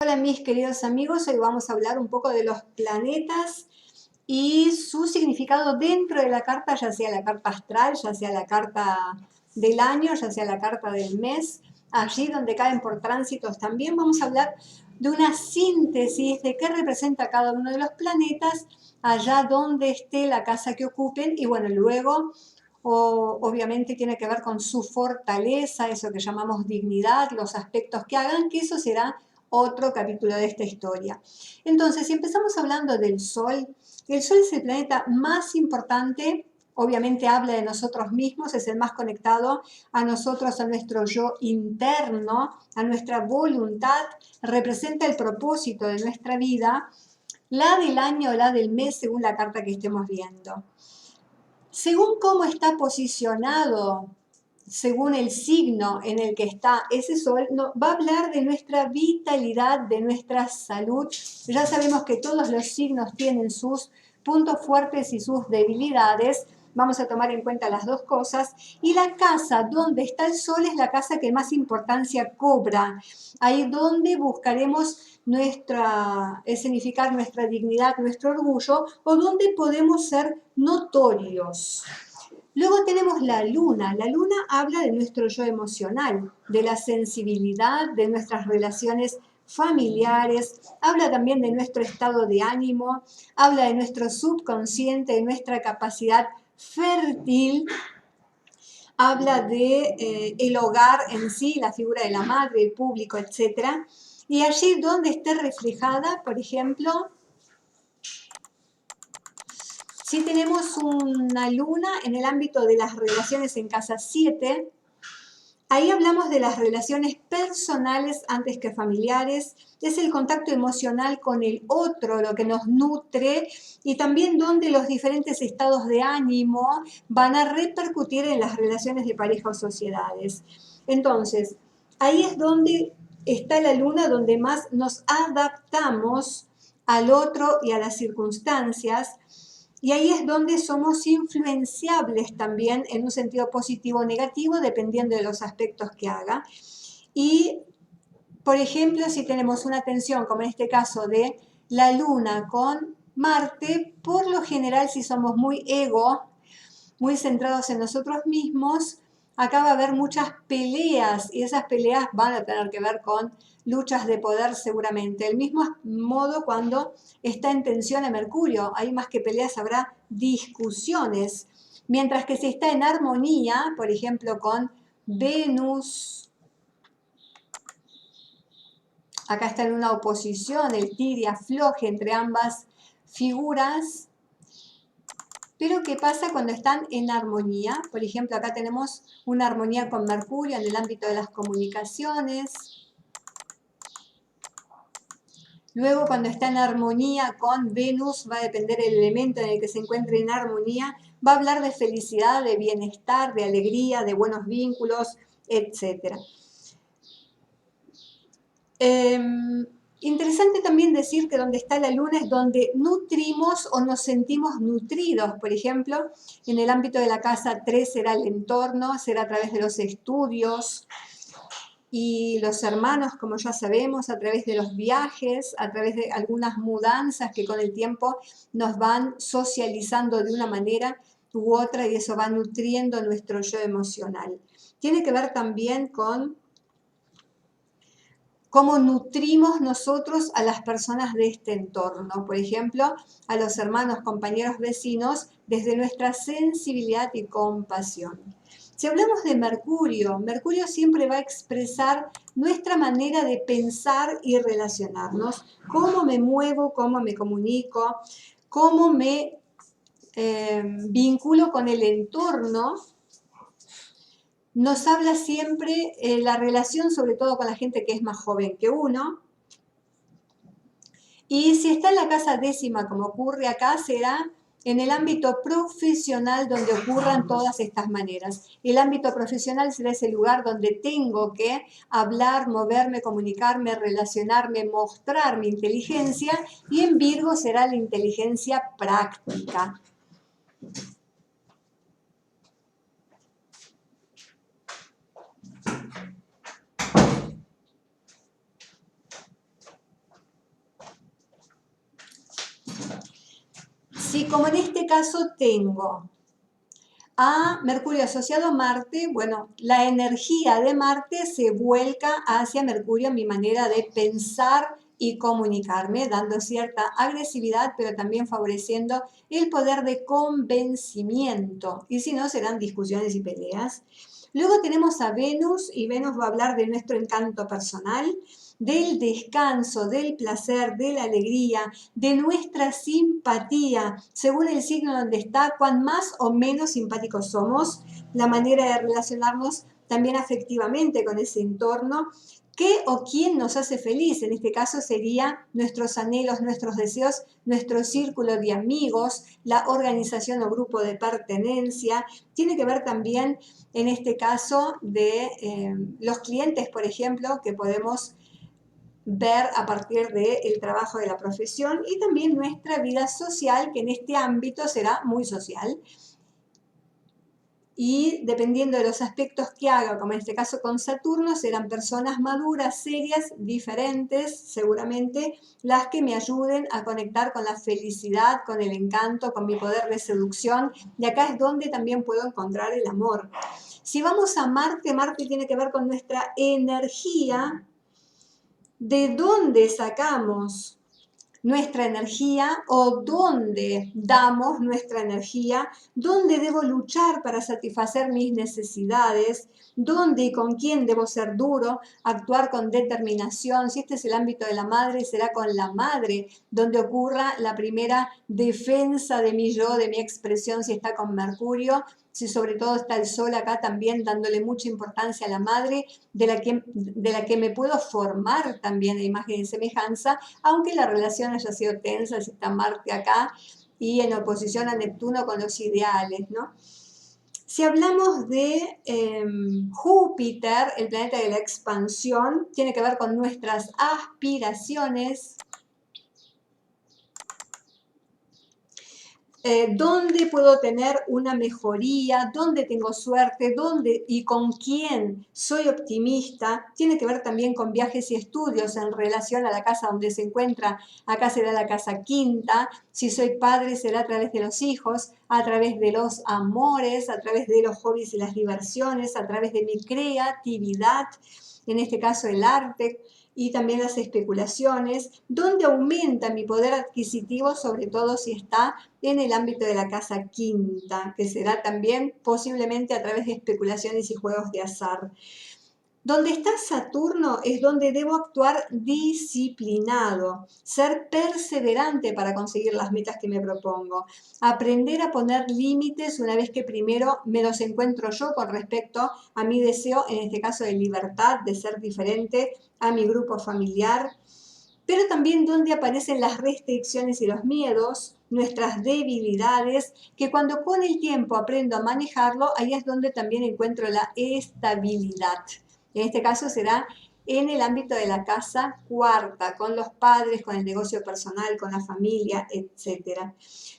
Hola mis queridos amigos, hoy vamos a hablar un poco de los planetas y su significado dentro de la carta, ya sea la carta astral, ya sea la carta del año, ya sea la carta del mes, allí donde caen por tránsitos. También vamos a hablar de una síntesis de qué representa cada uno de los planetas allá donde esté la casa que ocupen y bueno, luego obviamente tiene que ver con su fortaleza, eso que llamamos dignidad, los aspectos que hagan, que eso será otro capítulo de esta historia. Entonces, si empezamos hablando del Sol, el Sol es el planeta más importante, obviamente habla de nosotros mismos, es el más conectado a nosotros, a nuestro yo interno, a nuestra voluntad, representa el propósito de nuestra vida, la del año o la del mes, según la carta que estemos viendo. Según cómo está posicionado, según el signo en el que está ese sol, va a hablar de nuestra vitalidad, de nuestra salud. Ya sabemos que todos los signos tienen sus puntos fuertes y sus debilidades. Vamos a tomar en cuenta las dos cosas. Y la casa donde está el sol es la casa que más importancia cobra. Ahí donde buscaremos escenificar nuestra dignidad, nuestro orgullo, o donde podemos ser notorios. Luego tenemos la luna. La luna habla de nuestro yo emocional, de la sensibilidad, de nuestras relaciones familiares, habla también de nuestro estado de ánimo, habla de nuestro subconsciente, de nuestra capacidad fértil, habla de el hogar en sí, la figura de la madre, el público, etc. Y allí donde esté reflejada, por ejemplo, si tenemos una luna en el ámbito de las relaciones en casa 7, ahí hablamos de las relaciones personales antes que familiares, es el contacto emocional con el otro lo que nos nutre y también donde los diferentes estados de ánimo van a repercutir en las relaciones de pareja o sociedades. Entonces, ahí es donde está la luna, donde más nos adaptamos al otro y a las circunstancias. Y ahí es donde somos influenciables también en un sentido positivo o negativo, dependiendo de los aspectos que haga. Y, por ejemplo, si tenemos una tensión, como en este caso de la Luna con Marte, por lo general, si somos muy ego, muy centrados en nosotros mismos, acá va a haber muchas peleas y esas peleas van a tener que ver con luchas de poder seguramente. Del mismo modo cuando está en tensión a Mercurio, hay más que peleas, habrá discusiones. Mientras que si está en armonía, por ejemplo con Venus, acá está en una oposición, el tire y afloje entre ambas figuras. Pero ¿qué pasa cuando están en armonía? Por ejemplo, acá tenemos una armonía con Mercurio en el ámbito de las comunicaciones. Luego, cuando está en armonía con Venus, va a depender el elemento en el que se encuentre en armonía, va a hablar de felicidad, de bienestar, de alegría, de buenos vínculos, etc. Interesante también decir que donde está la luna es donde nutrimos o nos sentimos nutridos. Por ejemplo, en el ámbito de la casa 3 será el entorno, será a través de los estudios y los hermanos, como ya sabemos, a través de los viajes, a través de algunas mudanzas que con el tiempo nos van socializando de una manera u otra y eso va nutriendo nuestro yo emocional. Tiene que ver también con cómo nutrimos nosotros a las personas de este entorno, por ejemplo, a los hermanos, compañeros, vecinos, desde nuestra sensibilidad y compasión. Si hablamos de Mercurio, Mercurio siempre va a expresar nuestra manera de pensar y relacionarnos, cómo me muevo, cómo me comunico, cómo me vinculo con el entorno. Nos habla siempre la relación, sobre todo con la gente que es más joven que uno. Y si está en la casa 10ª, como ocurre acá, será en el ámbito profesional donde ocurran todas estas maneras. El ámbito profesional será ese lugar donde tengo que hablar, moverme, comunicarme, relacionarme, mostrar mi inteligencia, y en Virgo será la inteligencia práctica. Si como en este caso tengo a Mercurio asociado a Marte, bueno, la energía de Marte se vuelca hacia Mercurio en mi manera de pensar y comunicarme, dando cierta agresividad, pero también favoreciendo el poder de convencimiento. Y si no, serán discusiones y peleas. Luego tenemos a Venus, y Venus va a hablar de nuestro encanto personal, del descanso, del placer, de la alegría, de nuestra simpatía, según el signo donde está, cuán más o menos simpáticos somos, la manera de relacionarnos también afectivamente con ese entorno, qué o quién nos hace feliz. En este caso sería nuestros anhelos, nuestros deseos, nuestro círculo de amigos, la organización o grupo de pertenencia. Tiene que ver también, en este caso, de los clientes, por ejemplo, que podemos ver a partir del trabajo de la profesión, y también nuestra vida social, que en este ámbito será muy social. Y dependiendo de los aspectos que haga, como en este caso con Saturno, serán personas maduras, serias, diferentes, seguramente, las que me ayuden a conectar con la felicidad, con el encanto, con mi poder de seducción. Y acá es donde también puedo encontrar el amor. Si vamos a Marte, Marte tiene que ver con nuestra energía. ¿De dónde sacamos nuestra energía o dónde damos nuestra energía? ¿Dónde debo luchar para satisfacer mis necesidades? ¿Dónde y con quién debo ser duro, actuar con determinación? Si este es el ámbito de la madre, será con la madre donde ocurra la primera defensa de mi yo, de mi expresión, si está con Mercurio. Si sobre todo está el Sol acá también dándole mucha importancia a la madre, de la que me puedo formar también a imagen y semejanza, aunque la relación haya sido tensa, si está Marte acá y en oposición a Neptuno con los ideales, ¿no? Si hablamos de Júpiter, el planeta de la expansión, tiene que ver con nuestras aspiraciones. ¿Dónde puedo tener una mejoría? ¿Dónde tengo suerte? ¿Dónde y con quién soy optimista? Tiene que ver también con viajes y estudios en relación a la casa donde se encuentra. Acá será la casa quinta. Si soy padre, será a través de los hijos, a través de los amores, a través de los hobbies y las diversiones, a través de mi creatividad, en este caso el arte, y también las especulaciones, donde aumenta mi poder adquisitivo, sobre todo si está en el ámbito de la casa quinta, que será también posiblemente a través de especulaciones y juegos de azar. Donde está Saturno es donde debo actuar disciplinado, ser perseverante para conseguir las metas que me propongo, aprender a poner límites una vez que primero me los encuentro yo con respecto a mi deseo, en este caso de libertad, de ser diferente a mi grupo familiar, pero también donde aparecen las restricciones y los miedos, nuestras debilidades, que cuando con el tiempo aprendo a manejarlo, ahí es donde también encuentro la estabilidad. En este caso será en el ámbito de la casa cuarta, con los padres, con el negocio personal, con la familia, etc.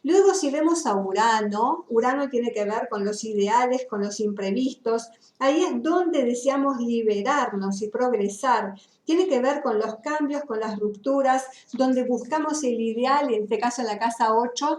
Luego, si vemos a Urano, Urano tiene que ver con los ideales, con los imprevistos. Ahí es donde deseamos liberarnos y progresar. Tiene que ver con los cambios, con las rupturas, donde buscamos el ideal, en este caso en la casa 8,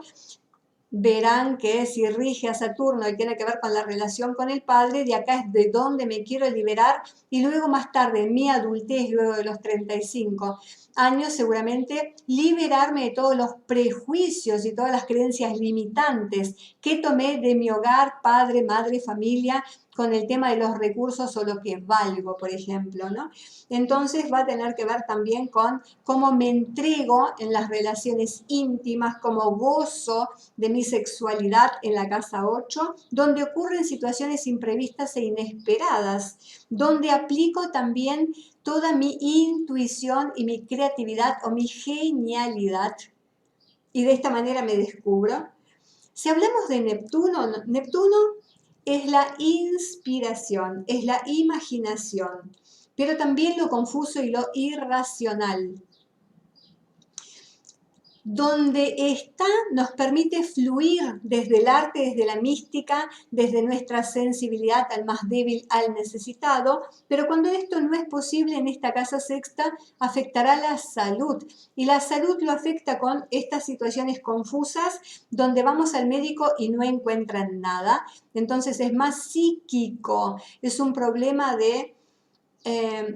verán que si rige a Saturno y tiene que ver con la relación con el padre, de acá es de donde me quiero liberar, y luego más tarde, en mi adultez, luego de los 35 años, seguramente liberarme de todos los prejuicios y todas las creencias limitantes que tomé de mi hogar, padre, madre, familia, con el tema de los recursos o lo que valgo, por ejemplo, ¿no? Entonces va a tener que ver también con cómo me entrego en las relaciones íntimas, cómo gozo de mi sexualidad en la casa 8, donde ocurren situaciones imprevistas e inesperadas, donde aplico también toda mi intuición y mi creatividad o mi genialidad, y de esta manera me descubro. Si hablamos de Neptuno, Neptuno es la inspiración, es la imaginación, pero también lo confuso y lo irracional. Donde está nos permite fluir desde el arte, desde la mística, desde nuestra sensibilidad al más débil, al necesitado, pero cuando esto no es posible en esta casa sexta, afectará la salud. Y la salud lo afecta con estas situaciones confusas, donde vamos al médico y no encuentran nada. Entonces es más psíquico, es un problema de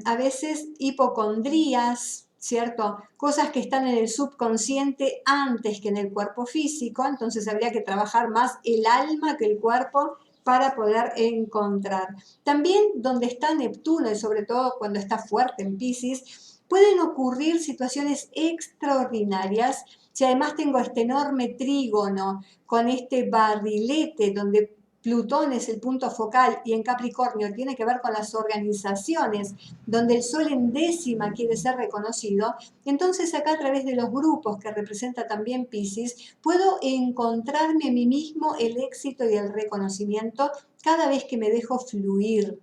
a veces hipocondrías, ¿cierto? Cosas que están en el subconsciente antes que en el cuerpo físico, entonces habría que trabajar más el alma que el cuerpo para poder encontrar. También donde está Neptuno, y sobre todo cuando está fuerte en Piscis, pueden ocurrir situaciones extraordinarias. Si además tengo este enorme trígono con este barrilete donde Plutón es el punto focal y en Capricornio tiene que ver con las organizaciones, donde el Sol en décima quiere ser reconocido, entonces acá a través de los grupos que representa también Piscis, puedo encontrarme a mí mismo el éxito y el reconocimiento cada vez que me dejo fluir.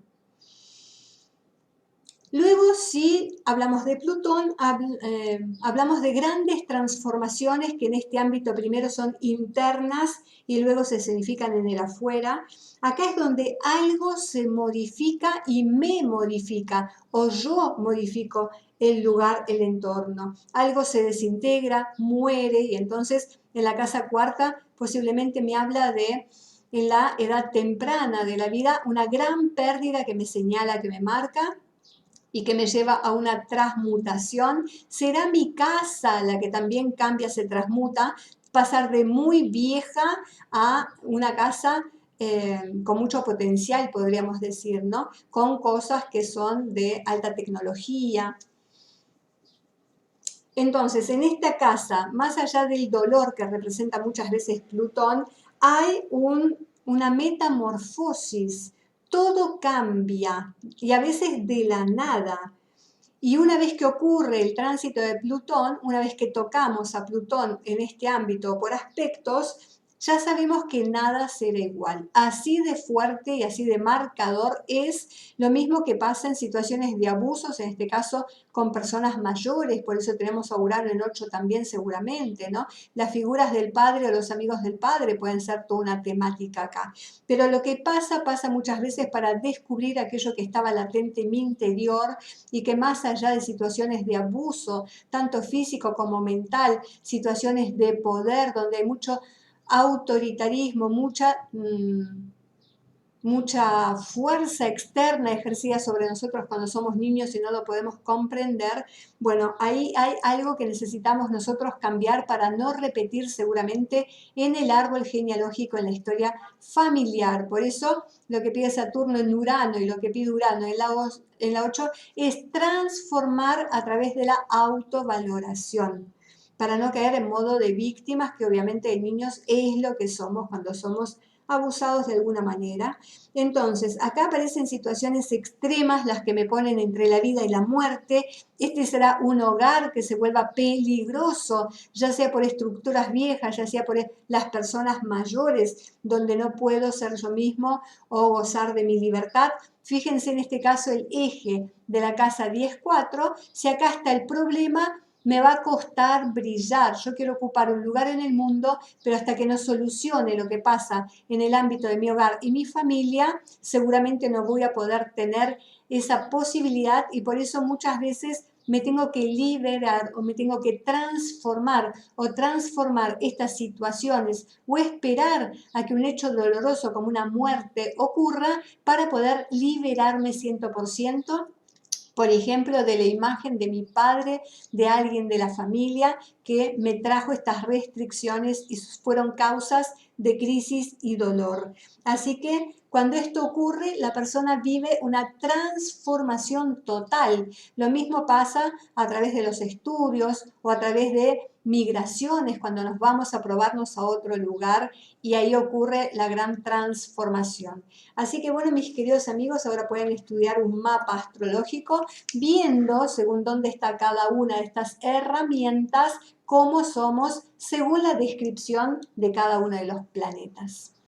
Luego, si hablamos de Plutón, hablamos de grandes transformaciones que en este ámbito primero son internas y luego se significan en el afuera. Acá es donde algo se modifica y me modifica, o yo modifico el lugar, el entorno. Algo se desintegra, muere, y entonces en la casa cuarta posiblemente me habla de, en la edad temprana de la vida, una gran pérdida que me señala, que me marca, y que me lleva a una transmutación. Será mi casa la que también cambia, se transmuta, pasar de muy vieja a una casa con mucho potencial, podríamos decir, ¿no? Con cosas que son de alta tecnología. Entonces, en esta casa, más allá del dolor que representa muchas veces Plutón, hay una metamorfosis. Todo cambia y a veces de la nada. Y una vez que ocurre el tránsito de Plutón, una vez que tocamos a Plutón en este ámbito por aspectos, ya sabemos que nada será igual. Así de fuerte y así de marcador es lo mismo que pasa en situaciones de abusos, en este caso con personas mayores, por eso tenemos a Urano en 8 también seguramente, ¿no? Las figuras del padre o los amigos del padre pueden ser toda una temática acá. Pero lo que pasa muchas veces para descubrir aquello que estaba latente en mi interior y que más allá de situaciones de abuso, tanto físico como mental, situaciones de poder, donde hay mucho autoritarismo, mucha fuerza externa ejercida sobre nosotros cuando somos niños y no lo podemos comprender, bueno, ahí hay algo que necesitamos nosotros cambiar para no repetir seguramente en el árbol genealógico, en la historia familiar. Por eso lo que pide Saturno en Urano y lo que pide Urano en la 8 es transformar a través de la autovaloración, para no caer en modo de víctimas, que obviamente de niños es lo que somos cuando somos abusados de alguna manera. Entonces, acá aparecen situaciones extremas, las que me ponen entre la vida y la muerte. Este será un hogar que se vuelva peligroso, ya sea por estructuras viejas, ya sea por las personas mayores, donde no puedo ser yo mismo o gozar de mi libertad. Fíjense en este caso el eje de la casa 10-4, si acá está el problema, me va a costar brillar. Yo quiero ocupar un lugar en el mundo, pero hasta que no solucione lo que pasa en el ámbito de mi hogar y mi familia, seguramente no voy a poder tener esa posibilidad, y por eso muchas veces me tengo que liberar o me tengo que transformar o transformar estas situaciones o esperar a que un hecho doloroso como una muerte ocurra para poder liberarme 100%, por ejemplo, de la imagen de mi padre, de alguien de la familia que me trajo estas restricciones y fueron causas de crisis y dolor. Así que cuando esto ocurre, la persona vive una transformación total. Lo mismo pasa a través de los estudios o a través de migraciones, cuando nos vamos a probarnos a otro lugar, y ahí ocurre la gran transformación. Así que bueno, mis queridos amigos, ahora pueden estudiar un mapa astrológico viendo según dónde está cada una de estas herramientas, cómo somos según la descripción de cada uno de los planetas.